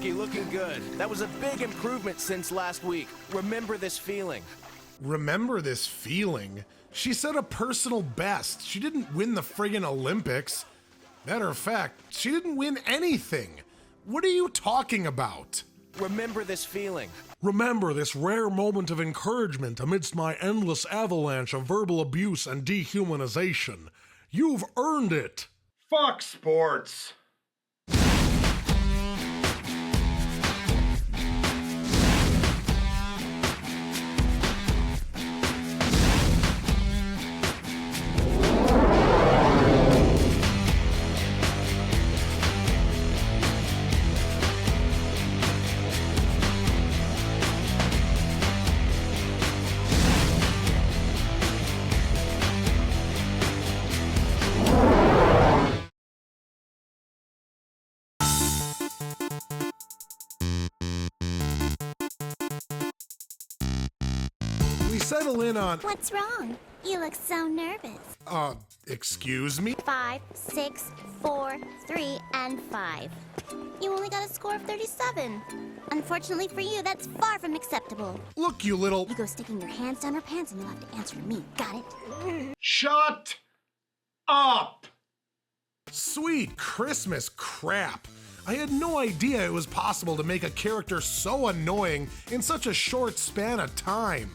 Takayuki, looking good. That was a big improvement since last week. Remember this feeling. Remember this feeling? She set a personal best. She didn't win the friggin' Olympics. Matter of fact, she didn't win anything. What are you talking about? Remember this feeling. Remember this rare moment of encouragement amidst my endless avalanche of verbal abuse and dehumanization. You've earned it. Fuck sports. Settle in on... What's wrong? You look so nervous. Excuse me? 5, 6, 4, 3, and 5. You only got a score of 37. Unfortunately for you, that's far from acceptable. Look, you little... You go sticking your hands down her pants and you'll have to answer to me. Got it? Shut up! Sweet Christmas crap. I had no idea it was possible to make a character so annoying in such a short span of time.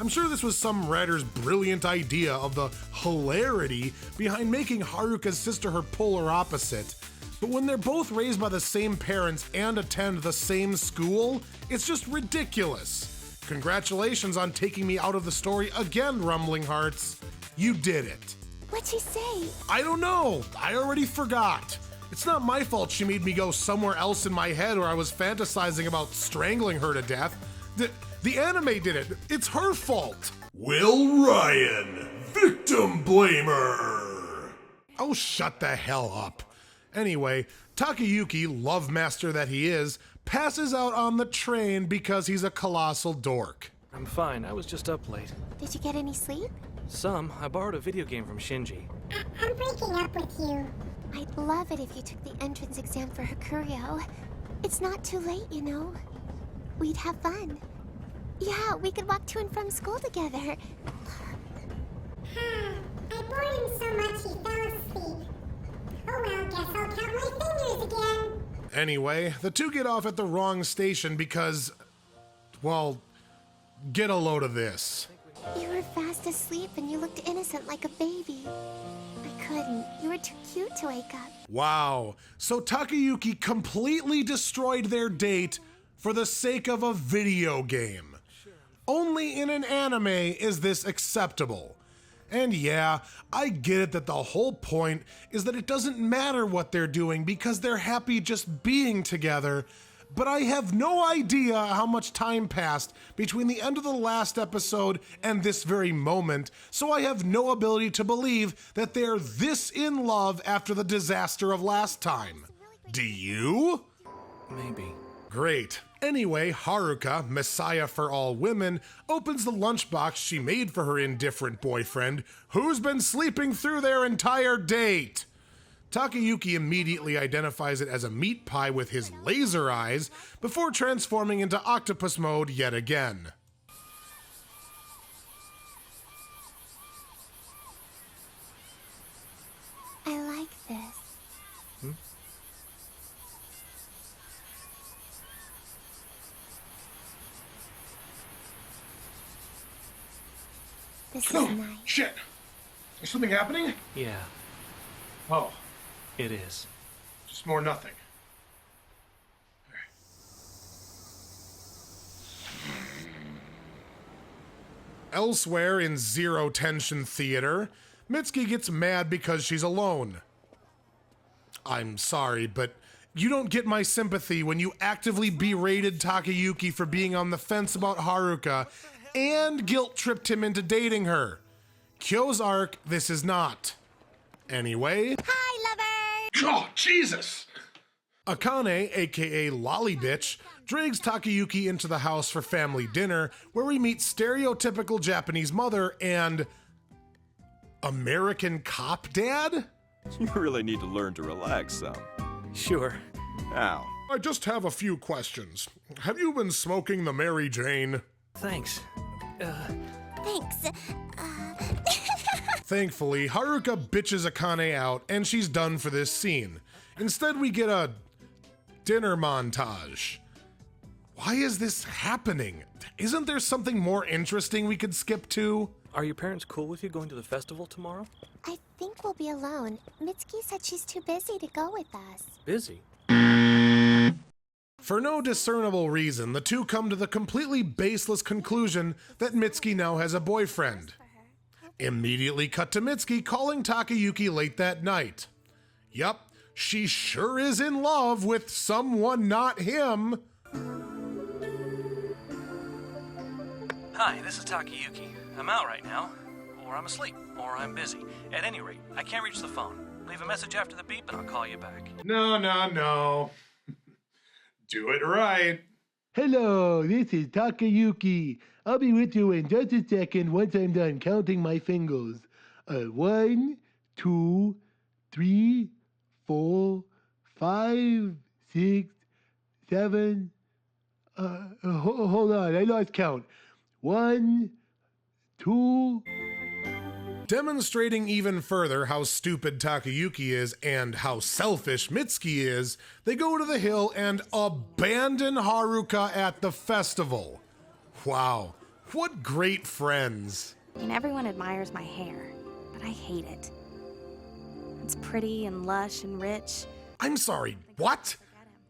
I'm sure this was some writer's brilliant idea of the hilarity behind making Haruka's sister her polar opposite. But when they're both raised by the same parents and attend the same school, it's just ridiculous. Congratulations on taking me out of the story again, Rumbling Hearts. You did it. What'd she say? I don't know. I already forgot. It's not my fault she made me go somewhere else in my head where I was fantasizing about strangling her to death. The anime did it. It's her fault. Will Ryan, victim blamer. Oh, shut the hell up. Anyway, Takayuki, love master that he is, passes out on the train because he's a colossal dork. I'm fine. I was just up late. Did you get any sleep? Some. I borrowed a video game from Shinji. I'm breaking up with you. I'd love it if you took the entrance exam for Hakurio. It's not too late, you know. We'd have fun. Yeah, we could walk to and from school together. I bored him so much he fell asleep. Oh well, guess I'll count my fingers again. Anyway, the two get off at the wrong station because, well, get a load of this. You were fast asleep and you looked innocent like a baby. I couldn't. You were too cute to wake up. Wow. So Takayuki completely destroyed their date for the sake of a video game. Only in an anime is this acceptable. And yeah, I get it that the whole point is that it doesn't matter what they're doing because they're happy just being together, but I have no idea how much time passed between the end of the last episode and this very moment, so I have no ability to believe that they're this in love after the disaster of last time. Do you? Maybe. Great. Anyway, Haruka, Messiah for all women, opens the lunchbox she made for her indifferent boyfriend, who's been sleeping through their entire date. Takayuki immediately identifies it as a meat pie with his laser eyes before transforming into octopus mode yet again. I like this. This is nice. Shit. Is something happening? Yeah, Oh, it is. just more nothing. Elsewhere in Zero Tension Theater, Mitsuki gets mad because she's alone. I'm sorry, but you don't get my sympathy when you actively berated Takayuki for being on the fence about Haruka and guilt-tripped him into dating her. Kyo's arc, this is not. Anyway... Hi, lover! Oh, Jesus! Akane, aka Lolly Bitch, drags Takayuki into the house for family dinner, where we meet stereotypical Japanese mother and... American cop dad? You really need to learn to relax some. Sure. Now, I just have a few questions. Have you been smoking the Mary Jane? Thanks. Thanks. Thankfully, Haruka bitches Akane out and she's done for this scene. Instead, we get a dinner montage. Why is this happening? Isn't there something more interesting we could skip to? Are your parents cool with you going to the festival tomorrow? I think we'll be alone. Mitsuki said she's too busy to go with us. Busy? For no discernible reason, the two come to the completely baseless conclusion that Mitsuki now has a boyfriend. Immediately cut to Mitsuki calling Takayuki late that night. Yup, she sure is in love with someone not him. Hi, this is Takayuki. I'm out right now, or I'm asleep, or I'm busy. At any rate, I can't reach the phone. Leave a message after the beep and I'll call you back. No. Do it right. Hello, this is Takayuki. I'll be with you in just a second once I'm done counting my fingers. 1, 2, 3, 4, 5, 6, 7. Hold on, I lost count. 1, 2. Demonstrating even further how stupid Takayuki is and how selfish Mitsuki is, they go to the hill and abandon Haruka at the festival. Wow, what great friends. And everyone admires my hair, but I hate it. It's pretty and lush and rich. I'm sorry, what?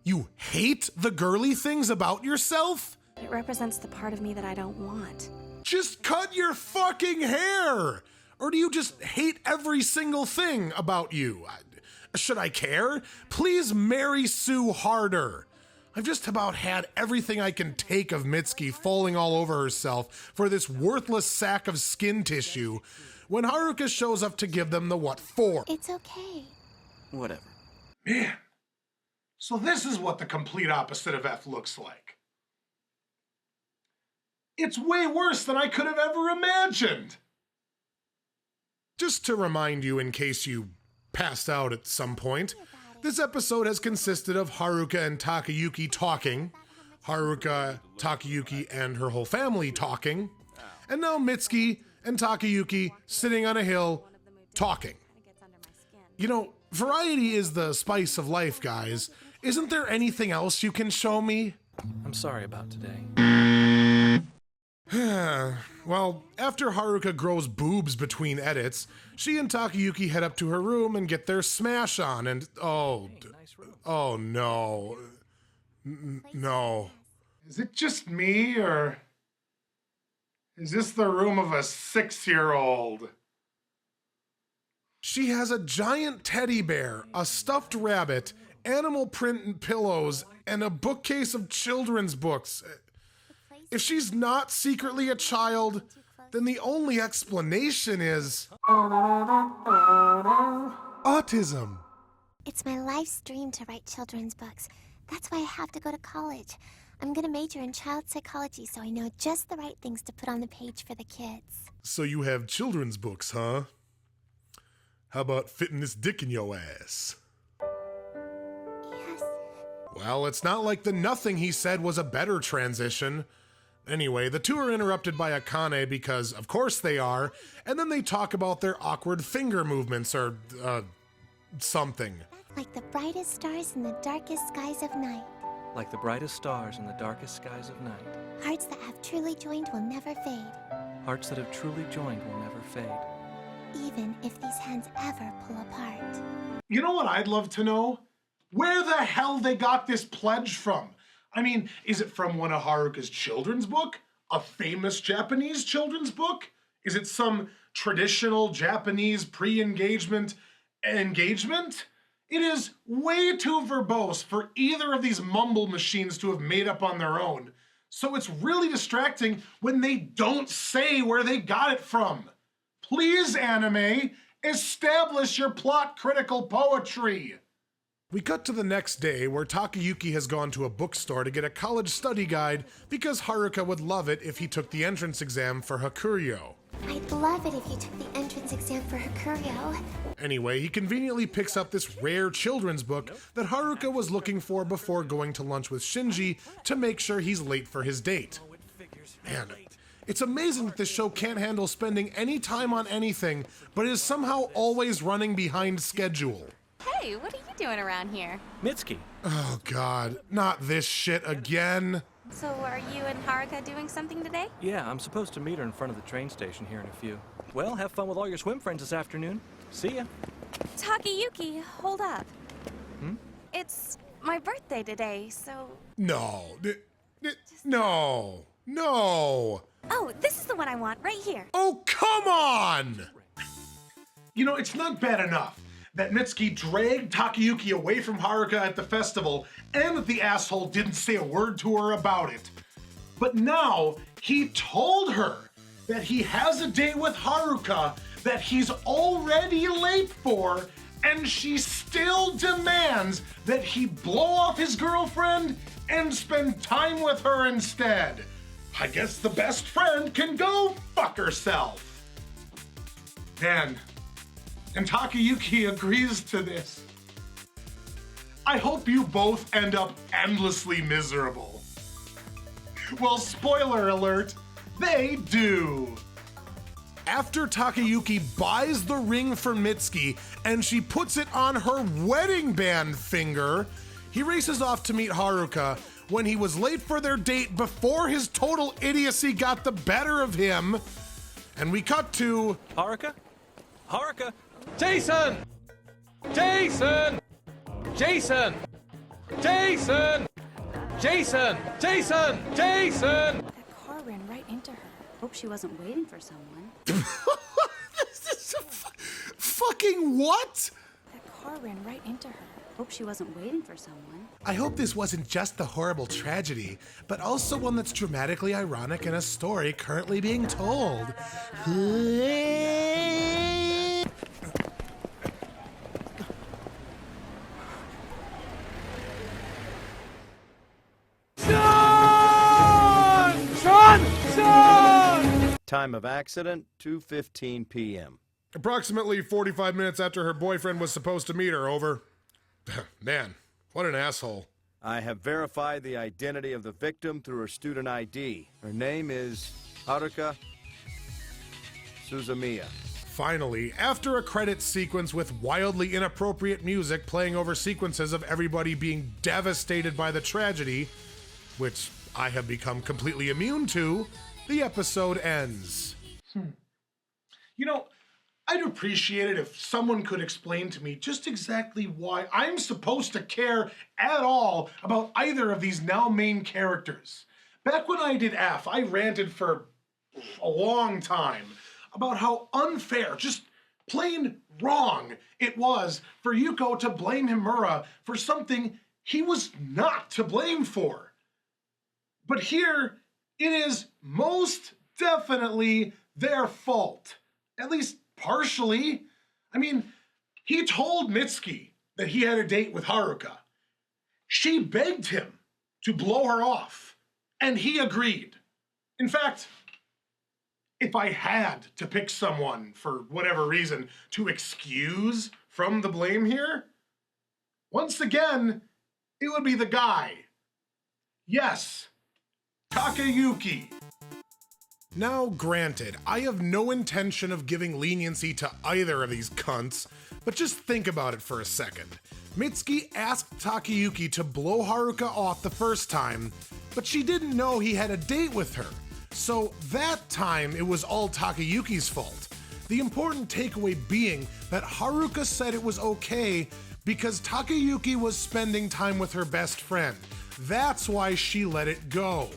You hate the girly things about yourself? It represents the part of me that I don't want. Just cut your fucking hair! Or do you just hate every single thing about you? Should I care? Please marry Sue harder. I've just about had everything I can take of Mitsuki falling all over herself for this worthless sack of skin tissue when Haruka shows up to give them the what for. It's okay. Whatever. Man. So this is what the complete opposite of F looks like. It's way worse than I could have ever imagined. Just to remind you in case you passed out at some point, this episode has consisted of Haruka and Takayuki talking, Haruka, Takayuki, and her whole family talking, and now Mitsuki and Takayuki sitting on a hill talking. You know, variety is the spice of life, guys. Isn't there anything else you can show me? I'm sorry about today. Well, after Haruka grows boobs between edits, she and Takayuki head up to her room and get their smash on and oh no. No. Is it just me, or is this the room of a 6-year-old? She has a giant teddy bear, a stuffed rabbit, animal print and pillows, and a bookcase of children's books. If she's not secretly a child, then the only explanation is autism. It's my life's dream to write children's books. That's why I have to go to college. I'm gonna major in child psychology so I know just the right things to put on the page for the kids. So you have children's books, huh? How about fitting this dick in your ass? Yes. Well, it's not like the nothing he said was a better transition. Anyway, the two are interrupted by Akane because, of course they are, and then they talk about their awkward finger movements or, something. Like the brightest stars in the darkest skies of night. Like the brightest stars in the darkest skies of night. Hearts that have truly joined will never fade. Hearts that have truly joined will never fade. Even if these hands ever pull apart. You know what I'd love to know? Where the hell they got this pledge from? I mean, is it from one of Haruka's children's book? A famous Japanese children's book? Is it some traditional Japanese pre-engagement engagement? It is way too verbose for either of these mumble machines to have made up on their own. So it's really distracting when they don't say where they got it from. Please, anime, establish your plot-critical poetry. We cut to the next day where Takayuki has gone to a bookstore to get a college study guide because Haruka would love it if he took the entrance exam for Hakuryou. I'd love it if you took the entrance exam for Hakurio. Anyway, he conveniently picks up this rare children's book that Haruka was looking for before going to lunch with Shinji to make sure he's late for his date. Man, it's amazing that this show can't handle spending any time on anything, but is somehow always running behind schedule. Hey, what are you doing around here? Mitsuki. Oh god, not this shit again. So are you and Haruka doing something today? Yeah, I'm supposed to meet her in front of the train station here in a few. Well, have fun with all your swim friends this afternoon. See ya. Takayuki, hold up. It's my birthday today, so... No. No. No. Oh, this is the one I want, right here. Oh, come on! You know, it's not bad enough that Mitsuki dragged Takayuki away from Haruka at the festival and that the asshole didn't say a word to her about it. But now he told her that he has a date with Haruka that he's already late for, and she still demands that he blow off his girlfriend and spend time with her instead. I guess the best friend can go fuck herself. Man, and Takayuki agrees to this. I hope you both end up endlessly miserable. Well, spoiler alert, they do. After Takayuki buys the ring for Mitsuki and she puts it on her wedding band finger, he races off to meet Haruka when he was late for their date before his total idiocy got the better of him. And we cut to... Haruka? Haruka? Jason! Jason! Jason! Jason! Jason! Jason! Jason! That car ran right into her. Hope she wasn't waiting for someone. This is fucking what? That car ran right into her. Hope she wasn't waiting for someone. I hope this wasn't just the horrible tragedy, but also one that's dramatically ironic in a story currently being told. Time of accident, 2:15 p.m. Approximately 45 minutes after her boyfriend was supposed to meet her, over. Man, what an asshole. I have verified the identity of the victim through her student ID. Her name is Haruka Suzumiya. Finally, after a credits sequence with wildly inappropriate music playing over sequences of everybody being devastated by the tragedy, which I have become completely immune to, the episode ends. You know, I'd appreciate it if someone could explain to me just exactly why I'm supposed to care at all about either of these now main characters. Back when I did F, I ranted for a long time about how unfair, just plain wrong it was for Yuko to blame Himura for something he was not to blame for. But here, it is most definitely their fault. At least partially. I mean, he told Mitsuki that he had a date with Haruka. She begged him to blow her off, and he agreed. In fact, if I had to pick someone, for whatever reason, to excuse from the blame here, once again, it would be the guy. Yes, Takayuki. Now, granted, I have no intention of giving leniency to either of these cunts, but just think about it for a second. Mitsuki asked Takayuki to blow Haruka off the first time, but she didn't know he had a date with her. So that time, it was all Takayuki's fault. The important takeaway being that Haruka said it was okay because Takayuki was spending time with her best friend. That's why she let it go.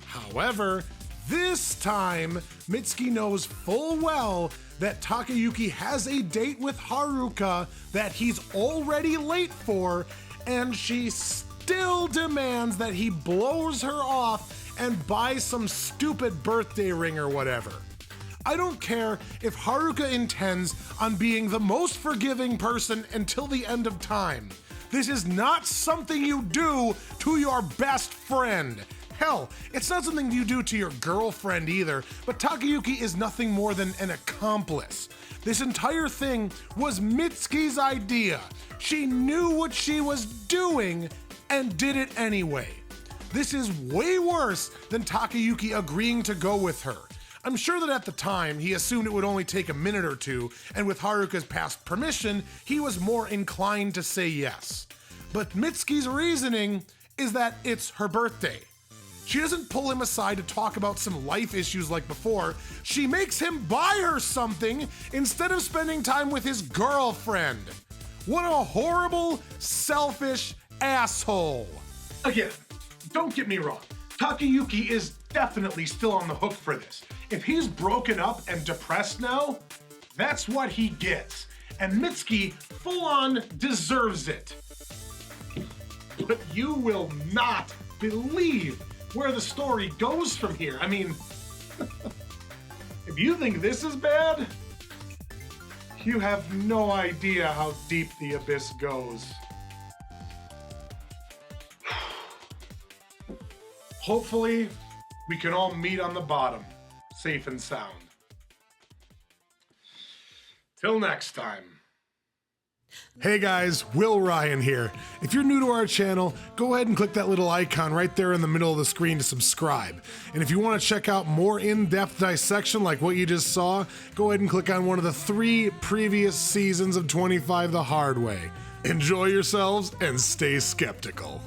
However, this time, Mitsuki knows full well that Takayuki has a date with Haruka that he's already late for, and she still demands that he blows her off and buys some stupid birthday ring or whatever. I don't care if Haruka intends on being the most forgiving person until the end of time. This is not something you do to your best friend. Hell, it's not something you do to your girlfriend either, but Takayuki is nothing more than an accomplice. This entire thing was Mitsuki's idea. She knew what she was doing and did it anyway. This is way worse than Takayuki agreeing to go with her. I'm sure that at the time, he assumed it would only take a minute or two, and with Haruka's past permission, he was more inclined to say yes. But Mitsuki's reasoning is that it's her birthday. She doesn't pull him aside to talk about some life issues like before. She makes him buy her something instead of spending time with his girlfriend. What a horrible, selfish asshole. Again, don't get me wrong. Takayuki is definitely still on the hook for this. If he's broken up and depressed now, that's what he gets. And Mitsuki full on deserves it. But you will not believe where the story goes from here. I mean, if you think this is bad, you have no idea how deep the abyss goes. Hopefully, we can all meet on the bottom, safe and sound. Till next time. Hey guys, Will Ryan here. If you're new to our channel, go ahead and click that little icon right there in the middle of the screen to subscribe. And if you want to check out more in-depth dissection like what you just saw, go ahead and click on one of the 3 previous seasons of 25 the Hard Way. Enjoy yourselves and stay skeptical.